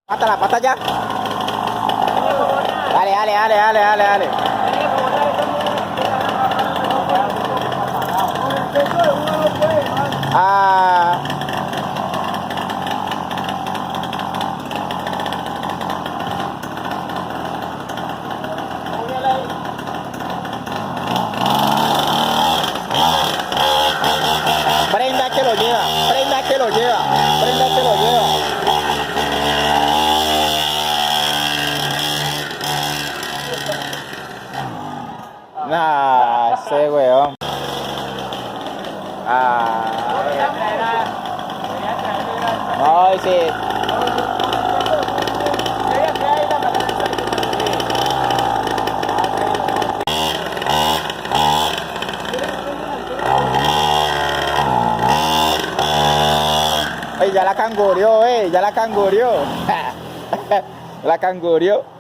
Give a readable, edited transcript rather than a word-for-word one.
Pata la pata ya. Dale, dale, dale, dale, dale, dale. Ah. Prenda que lo lleva, prenda que lo lleva, prenda que lo lleva. Nah, ese weón. Ah. No, sí. Ay, ya la cangurió, ya la cangurió. La cangurió.